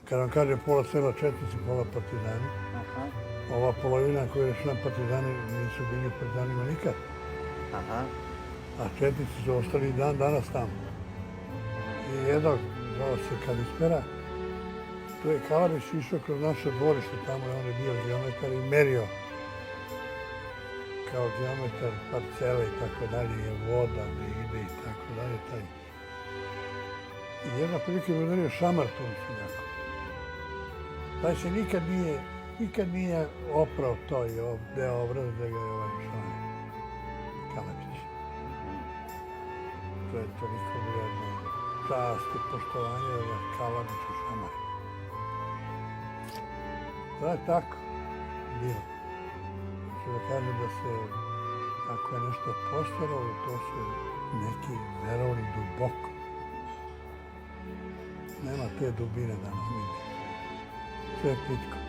Kad vam kažem pola sela četnici, pola partizani, ova polovina koja je rešena partizani nisu bili partizanima nikad. A četnici su ostali dan danas tamo. I jednog, zvao se Kalispera, tu je Kalabić išao kroz naše dvorište, tamo je on je bio geometar i merio kao geometar parcele i tako dalje, je voda ne ide i tako dalje. I jedna prilike je udario šamar tom seljaku. Taj se nikad nije oprao to i deo obraza da ga je ovaj šamar Kalabić. To je toliko vrijedno čast i poštovanje da Kalabiću šamari. To je tako bilo. Hoću da kažem da se, ako je nešto postaralo, to su neki verovali duboko. Nema te dubine danas nigdje. Sve je plitko.